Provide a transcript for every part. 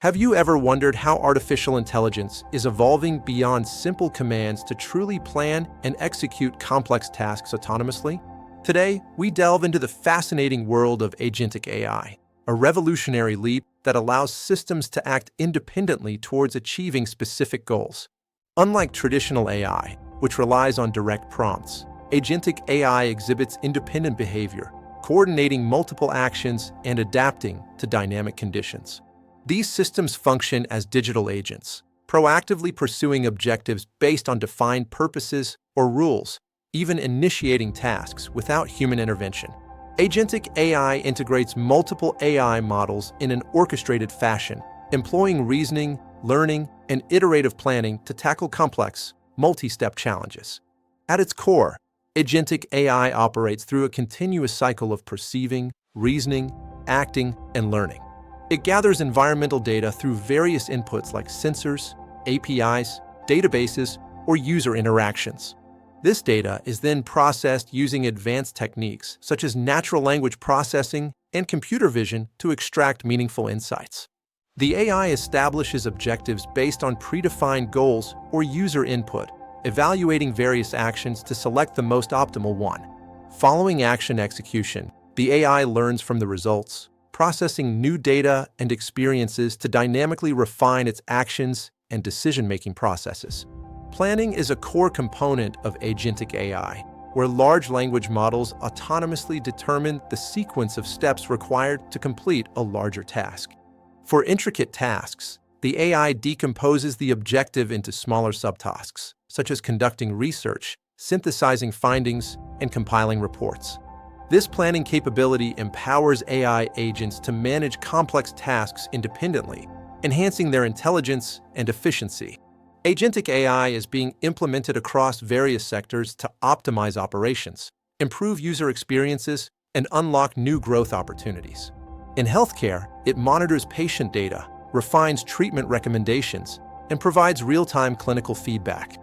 Have you ever wondered how artificial intelligence is evolving beyond simple commands to truly plan and execute complex tasks autonomously? Today, we delve into the fascinating world of Agentic AI, a revolutionary leap that allows systems to act independently towards achieving specific goals. Unlike traditional AI, which relies on direct prompts, Agentic AI exhibits independent behavior, coordinating multiple actions and adapting to dynamic conditions. These systems function as digital agents, proactively pursuing objectives based on defined purposes or rules, even initiating tasks without human intervention. Agentic AI integrates multiple AI models in an orchestrated fashion, employing reasoning, learning, and iterative planning to tackle complex, multi-step challenges. At its core, Agentic AI operates through a continuous cycle of perceiving, reasoning, acting, and learning. It gathers environmental data through various inputs like sensors, APIs, databases, or user interactions. This data is then processed using advanced techniques such as natural language processing and computer vision to extract meaningful insights. The AI establishes objectives based on predefined goals or user input, evaluating various actions to select the most optimal one. Following action execution, the AI learns from the results, processing new data and experiences to dynamically refine its actions and decision-making processes. Planning is a core component of Agentic AI, where large language models autonomously determine the sequence of steps required to complete a larger task. For intricate tasks, the AI decomposes the objective into smaller subtasks, such as conducting research, synthesizing findings, and compiling reports. This planning capability empowers AI agents to manage complex tasks independently, enhancing their intelligence and efficiency. Agentic AI is being implemented across various sectors to optimize operations, improve user experiences, and unlock new growth opportunities. In healthcare, it monitors patient data, refines treatment recommendations, and provides real-time clinical feedback.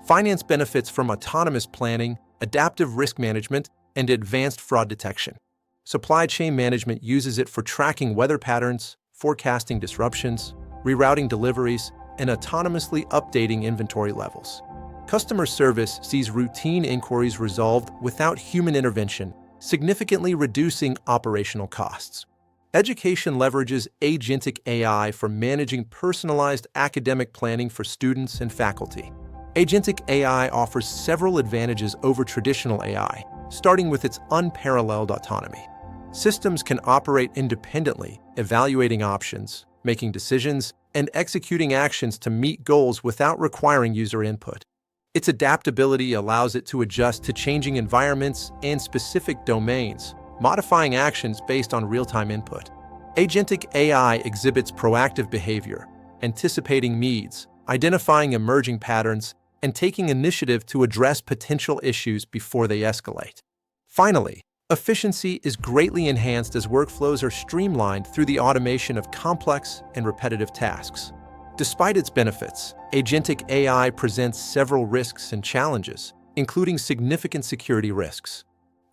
Finance benefits from autonomous planning, adaptive risk management, and advanced fraud detection. Supply chain management uses it for tracking weather patterns, forecasting disruptions, rerouting deliveries, and autonomously updating inventory levels. Customer service sees routine inquiries resolved without human intervention, significantly reducing operational costs. Education leverages Agentic AI for managing personalized academic planning for students and faculty. Agentic AI offers several advantages over traditional AI, starting with its unparalleled autonomy. Systems can operate independently, evaluating options, making decisions, and executing actions to meet goals without requiring user input. Its adaptability allows it to adjust to changing environments and specific domains, modifying actions based on real-time input. Agentic AI exhibits proactive behavior, anticipating needs, identifying emerging patterns, and taking initiative to address potential issues before they escalate. Finally, efficiency is greatly enhanced as workflows are streamlined through the automation of complex and repetitive tasks. Despite its benefits, Agentic AI presents several risks and challenges, including significant security risks.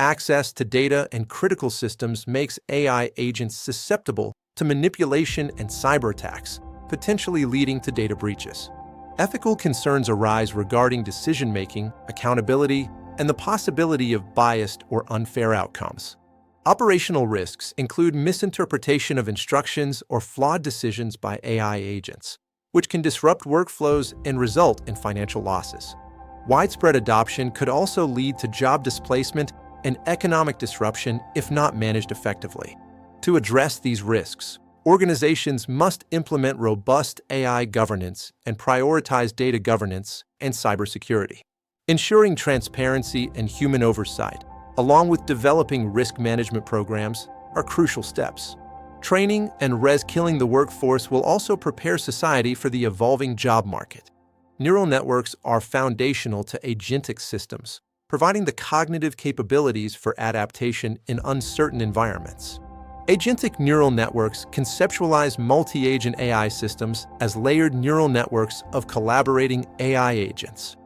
Access to data and critical systems makes AI agents susceptible to manipulation and cyber attacks, potentially leading to data breaches. Ethical concerns arise regarding decision-making, accountability, and the possibility of biased or unfair outcomes. Operational risks include misinterpretation of instructions or flawed decisions by AI agents, which can disrupt workflows and result in financial losses. Widespread adoption could also lead to job displacement and economic disruption if not managed effectively. To address these risks, organizations must implement robust AI governance and prioritize data governance and cybersecurity. Ensuring transparency and human oversight, along with developing risk management programs, are crucial steps. Training and reskilling the workforce will also prepare society for the evolving job market. Neural networks are foundational to agentic systems, providing the cognitive capabilities for adaptation in uncertain environments. Agentic neural networks conceptualize multi-agent AI systems as layered neural networks of collaborating AI agents.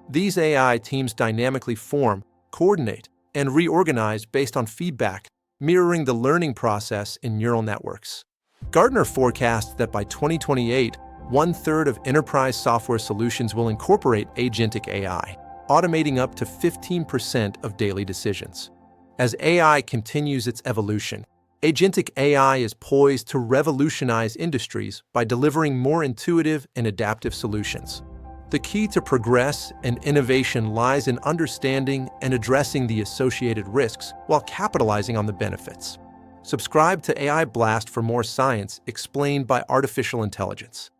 These AI teams dynamically form, coordinate, and reorganize based on feedback, mirroring the learning process in neural networks. Gartner forecasts that by 2028, one-third of enterprise software solutions will incorporate Agentic AI, automating up to 15% of daily decisions. As AI continues its evolution, Agentic AI is poised to revolutionize industries by delivering more intuitive and adaptive solutions. The key to progress and innovation lies in understanding and addressing the associated risks while capitalizing on the benefits. Subscribe to AI Blast for more science explained by artificial intelligence.